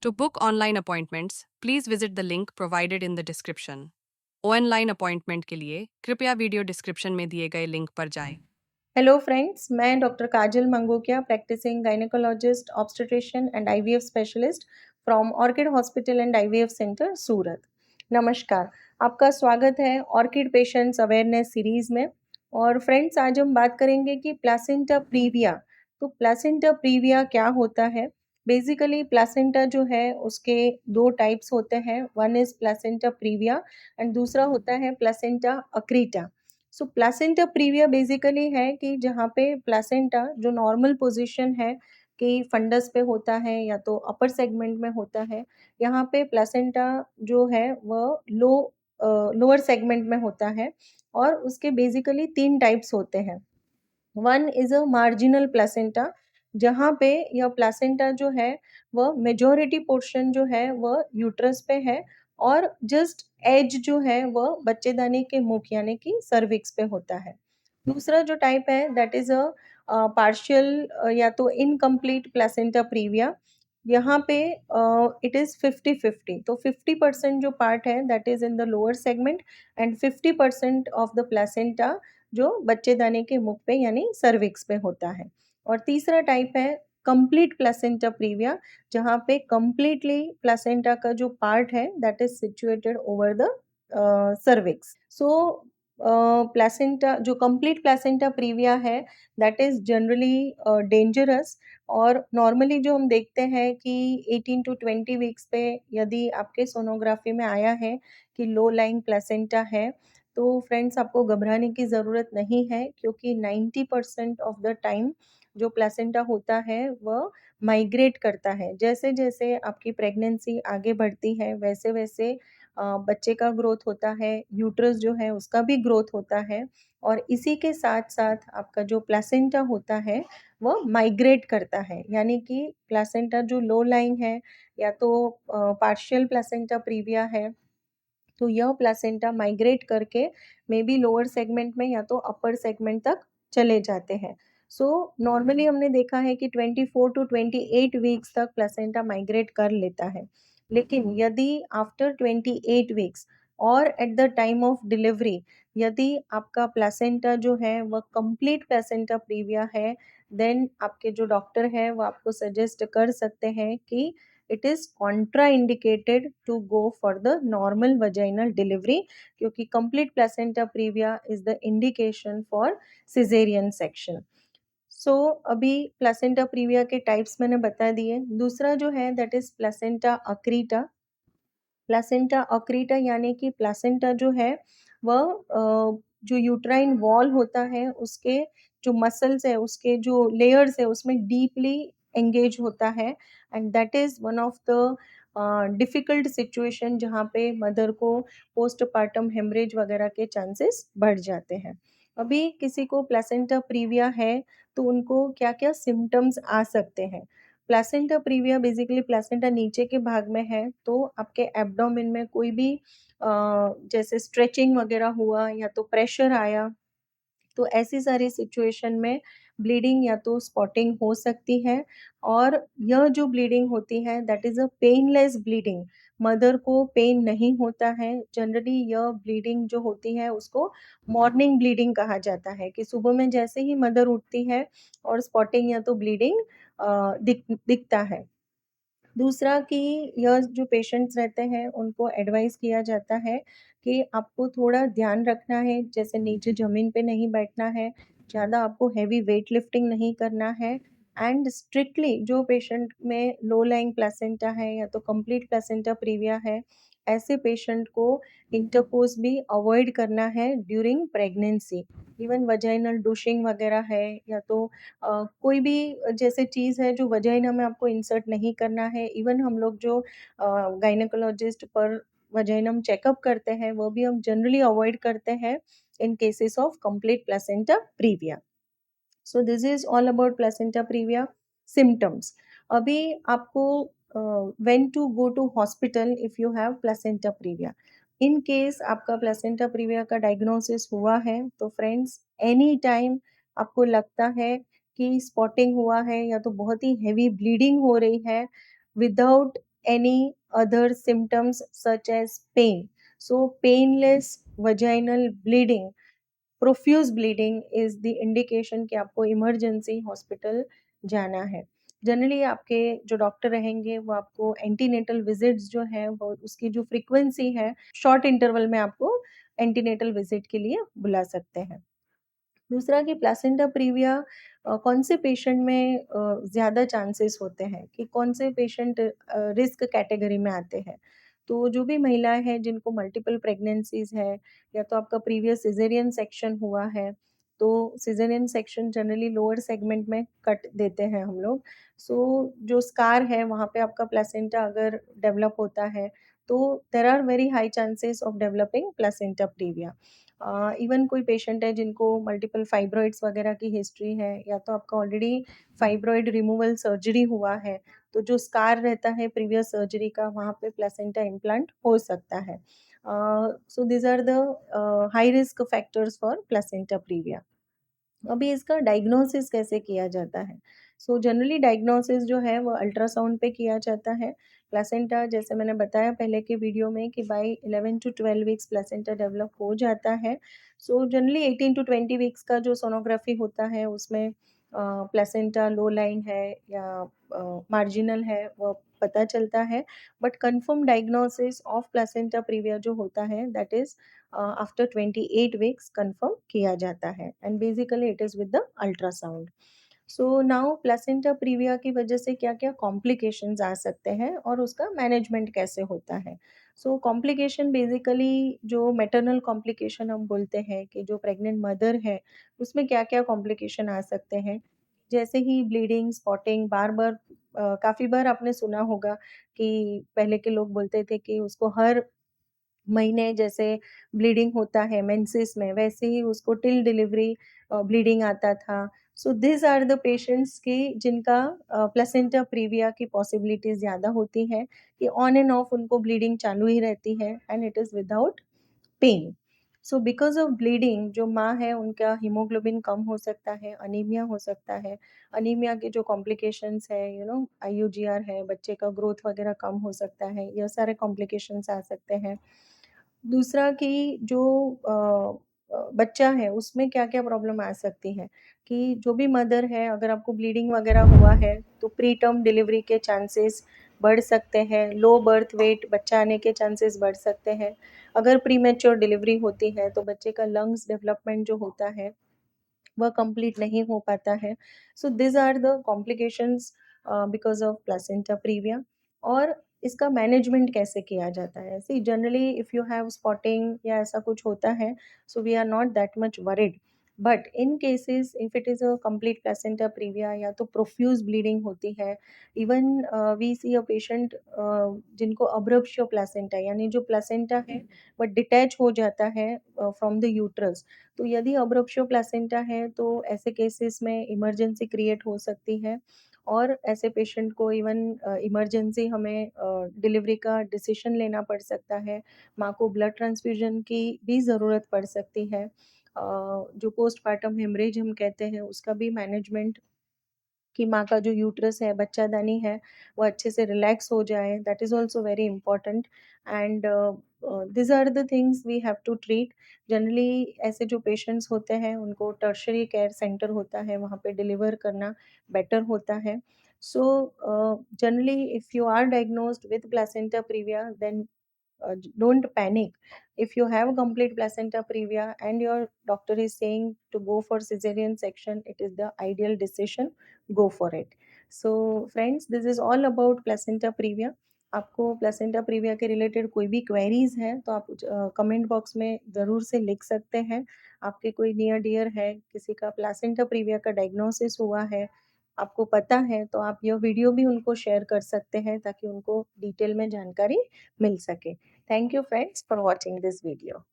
To book online appointments, please visit the link provided in the description. Online appointment के लिए कृपया video description में दिए गए लिंक पर जाएं। हेलो फ्रेंड्स, मैं doctor Kajal Mangokiya, practising gynaecologist, obstetrician and IVF specialist from Orchid hospital and IVF centre Surat. नमस्कार, आपका स्वागत है ऑर्किड पेशेंट्स अवेयरनेस सीरीज़ में। और फ्रेंड्स, आज हम बात करेंगे कि प्लासेंटा प्रीविया। तो प्लासेंटा प्रीविया क्या होता है? बेसिकली प्लासेंटा जो है उसके दो टाइप्स होते हैं। One is placenta previa and दूसरा होता है प्लासेंटा अक्रीटा। सो प्लासेंटा प्रीविया बेसिकली है कि जहाँ पे प्लासेंटा जो नॉर्मल पोजीशन है कि फंडस पे होता है या तो अपर सेगमेंट में होता है, यहाँ पे प्लासेंटा जो है वह लोअर सेगमेंट में होता है। और उसके बेसिकली तीन टाइप्स होते हैं। One is a marginal placenta, जहाँ पे यह प्लासेंटा जो है वह मेजॉरिटी पोर्शन जो है वह यूट्रस पे है और जस्ट एज जो है वह बच्चेदानी के मुख यानी कि सर्विक्स पे होता है। दूसरा जो टाइप है दैट इज़ अ पार्शियल या तो इनकम्प्लीट प्लासेंटा प्रीविया। यहाँ पे इट इज़ 50-50, तो 50% जो पार्ट है that is in the lower segment and 50% of the placenta जो बच्चेदानी के मुख पे यानी सर्विक्स पे होता है। और तीसरा टाइप है कंप्लीट प्लासेंटा प्रीविया, जहाँ पे कंप्लीटली प्लासेंटा का जो पार्ट है that is situated over the cervix. So placenta जो कंप्लीट प्लासेंटा प्रीविया है दैट इज जनरली डेंजरस। और नॉर्मली जो हम देखते हैं कि 18 टू 20 वीक्स पे यदि आपके सोनोग्राफी में आया है कि लो लाइंग प्लासेंटा है, तो फ्रेंड्स आपको घबराने की ज़रूरत नहीं है, क्योंकि 90% ऑफ द टाइम जो प्लेसेंटा होता है वह माइग्रेट करता है। जैसे-जैसे आपकी प्रेगनेंसी आगे बढ़ती है वैसे-वैसे बच्चे का ग्रोथ होता है, यूट्रस जो है उसका भी ग्रोथ होता है और इसी के साथ-साथ आपका जो प्लेसेंटा होता है वह माइग्रेट करता है। यानी कि प्लेसेंटा जो लो लाइंग है या तो पार्शियल प्लेसेंटा प्रीविया है, तो यह प्लासेंटा माइग्रेट करके मे बी लोअर सेगमेंट में या तो अपर सेगमेंट तक चले जाते हैं। सो नॉर्मली हमने देखा है कि 24 टू 28 वीक्स तक प्लासेंटा माइग्रेट कर लेता है। लेकिन यदि आफ्टर 28 वीक्स और at the time of delivery यदि आपका प्लासेंटा जो है वह कंप्लीट प्लासेंटा प्रीविया है, देन आपके जो डॉक्टर हैं वो आपको सजेस्ट कर सकते हैं कि it is contraindicated to go for the normal vaginal delivery, क्योंकि complete placenta previa is the indication for cesarean section. सो अभी प्लासेंटा प्रीविया के टाइप्स मैंने बता दिए। दूसरा जो है दैट इज प्लासेंटा अक्रीटा। प्लासेंटा अक्रीटा यानी कि प्लासेंटा जो है वह जो यूट्राइन वॉल होता है उसके जो मसल्स है उसके जो लेयर्स है उसमें डीपली एंगेज होता है and that is one of the difficult situation जहाँ पे मदर को पोस्टपार्टम हेमरेज वगैरह के चांसेस बढ़ जाते हैं। अभी किसी को प्लासेंटा प्रीविया है तो उनको क्या-क्या सिम्पटम्स आ सकते हैं? प्लासेंटा प्रीविया बेसिकली प्लासेंटा नीचे के भाग में है, तो आपके एब्डोमेन में कोई भी जैसे स्ट्रेचिंग वगैरह हुआ या तो प्रेशर आया, तो ऐसी सारी सिचुएशन में ब्लीडिंग या तो स्पॉटिंग हो सकती है। और यह जो ब्लीडिंग होती है that is a painless bleeding. Mother को पेन नहीं होता है। जनरली यह ब्लीडिंग जो होती है उसको मॉर्निंग ब्लीडिंग कहा जाता है कि सुबह में जैसे ही मदर उठती है और स्पॉटिंग या तो ब्लीडिंग दिखता है। दूसरा कि यह जो पेशेंट्स रहते हैं उनको एडवाइस किया जाता है कि आपको थोड़ा ध्यान रखना है, जैसे नीचे ज़मीन पे नहीं बैठना है, ज़्यादा आपको हेवी वेट लिफ्टिंग नहीं करना है एंड स्ट्रिक्टली जो पेशेंट में लो लाइंग प्लेसेंटा है या तो कंप्लीट प्लेसेंटा प्रीविया है, ऐसे पेशेंट को इंटरकोर्स भी अवॉइड करना है during pregnancy. Even vaginal douching वगैरह है या तो कोई भी जैसे चीज़ है जो वजाइना में आपको इंसर्ट नहीं करना है। इवन हम लोग जो गायनेकोलॉजिस्ट पर वजाइनम चेकअप करते हैं वो भी हम जनरली अवॉइड करते हैं in cases of complete placenta previa. So this is all about placenta previa symptoms. अभी आपको when to go to hospital if you have placenta previa. In case आपका प्लेसेंटा प्रीविया का डायग्नोसिस हुआ है तो friends any time आपको लगता है कि स्पॉटिंग हुआ है या तो बहुत ही हेवी ब्लीडिंग हो रही है without any other symptoms such as pain. So painless vaginal bleeding, profuse bleeding is the indication कि आपको इमरजेंसी हॉस्पिटल जाना है। जनरली आपके जो डॉक्टर रहेंगे वो आपको एंटीनेटल विजिट्स जो है वो उसकी जो फ्रीक्वेंसी है शॉर्ट इंटरवल में आपको एंटीनेटल विजिट के लिए बुला सकते हैं। दूसरा कि प्लेसेंटा प्रीविया कौन से पेशेंट में ज़्यादा चांसेस होते हैं कि कौन से पेशेंट रिस्क कैटेगरी में आते हैं। तो जो भी महिलाएं हैं जिनको मल्टीपल प्रेगनेंसीज है या तो आपका प्रीवियस सिजेरियन सेक्शन हुआ है, तो caesarean section generally lower segment में कट देते हैं हम लोग। सो जो स्कार है वहाँ पे आपका प्लेसेंटा अगर डेवलप होता है तो there are very high chances of developing placenta previa. Even कोई पेशेंट है जिनको मल्टीपल फाइब्रॉइड्स वगैरह की हिस्ट्री है या तो आपका ऑलरेडी फाइब्रॉइड रिमूवल सर्जरी हुआ है, तो जो स्कार रहता है प्रीवियस सर्जरी का वहाँ पे प्लेसेंटा इम्प्लांट हो सकता है। So these are the high risk factors for placenta previa. अभी इसका डायग्नोसिस कैसे किया जाता है? सो जनरली डायग्नोसिस जो है वो अल्ट्रासाउंड पे किया जाता है। प्लेसेंटा जैसे मैंने बताया पहले के वीडियो में कि by 11 to 12 weeks placenta develop हो जाता है। सो जनरली 18 टू 20 वीक्स का जो सोनोग्राफी होता है उसमें प्लेसेंटा लो लाइन है या मार्जिनल है वो पता चलता है। But confirm diagnosis of placenta previa जो होता है that is after 28 weeks confirm किया जाता है and basically it is with the ultrasound. So now placenta previa की वजह से क्या-क्या कॉम्प्लिकेशंस आ सकते हैं और उसका मैनेजमेंट कैसे होता है। सो कॉम्प्लिकेशन बेसिकली जो मैटरनल कॉम्प्लिकेशन हम बोलते हैं कि जो प्रेग्नेंट मदर है उसमें क्या-क्या कॉम्प्लिकेशन आ सकते हैं। जैसे ही ब्लीडिंग, स्पॉटिंग बार-बार काफ़ी बार आपने सुना होगा कि पहले के लोग बोलते थे कि उसको हर महीने जैसे ब्लीडिंग होता है मेंसेस में वैसे ही उसको टिल डिलीवरी ब्लीडिंग आता था। So this are the patients की जिनका प्लेसेंटा प्रीविया की पॉसिबिलिटीज़ ज़्यादा होती हैं कि ऑन एंड ऑफ उनको ब्लीडिंग चालू ही रहती है and it is without pain. So because of bleeding जो माँ है उनका हीमोग्लोबिन कम हो सकता है, अनीमिया हो सकता है। अनीमिया के जो कॉम्प्लिकेशंस है आईयूजीआर है, बच्चे का ग्रोथ वगैरह कम हो सकता है, ये सारे कॉम्प्लिकेशंस आ सकते हैं। दूसरा कि जो बच्चा है उसमें क्या-क्या प्रॉब्लम आ सकती है कि जो भी मदर है अगर आपको ब्लीडिंग वगैरह हुआ है तो प्री टर्म डिलीवरी के चांसेस बढ़ सकते हैं, लो बर्थ वेट बच्चा आने के चांसेस बढ़ सकते हैं। अगर प्रीमैच्योर डिलीवरी होती है तो बच्चे का लंग्स डेवलपमेंट जो होता है वह कंप्लीट नहीं हो पाता है। So these are the complications because of placenta previa. और इसका मैनेजमेंट कैसे किया जाता है? See generally if you have spotting या ऐसा कुछ होता है, so we are not that much worried. But in cases if it is a complete placenta previa या तो प्रोफ्यूज ब्लीडिंग होती है, even we see a patient जिनको अब्रप्शियो प्लेसेंटा यानी जो प्लेसेंटा है वह डिटैच हो जाता है फ्रॉम द यूट्रस। तो यदि अब्रप्शियो प्लेसेंटा है तो ऐसे केसेस में इमरजेंसी क्रिएट हो सकती है और ऐसे पेशेंट को इवन इमरजेंसी हमें डिलीवरी का डिसीजन लेना पड़ सकता है। माँ को ब्लड ट्रांसफ्यूजन की भी ज़रूरत पड़ सकती है। जो पोस्टपार्टम हेमरेज हम कहते हैं उसका भी मैनेजमेंट कि माँ का जो यूट्रस है, बच्चादानी है, वो अच्छे से रिलैक्स हो जाए, that is also very important. And these are the things we have to treat. Generally ऐसे जो पेशेंट्स होते हैं, उनको टर्शियरी केयर सेंटर होता है, वहाँ पे डिलीवर करना बेटर होता है। So generally if you are diagnosed with placenta previa, then don't panic. If you have a complete placenta previa and your doctor is saying to go for cesarean section, it is the ideal decision. Go for it. So friends, this is all about placenta previa. आपको placenta previa के related कोई भी queries हैं तो आप comment box में ज़रूर से लिख सकते हैं। आपके कोई नियर डियर है, किसी का प्लेसेंटा प्रीविया का डायग्नोसिस हुआ है, आपको पता है तो आप यह वीडियो भी उनको शेयर कर सकते हैं ताकि उनको डिटेल में जानकारी मिल सके। Thank you friends for watching this video.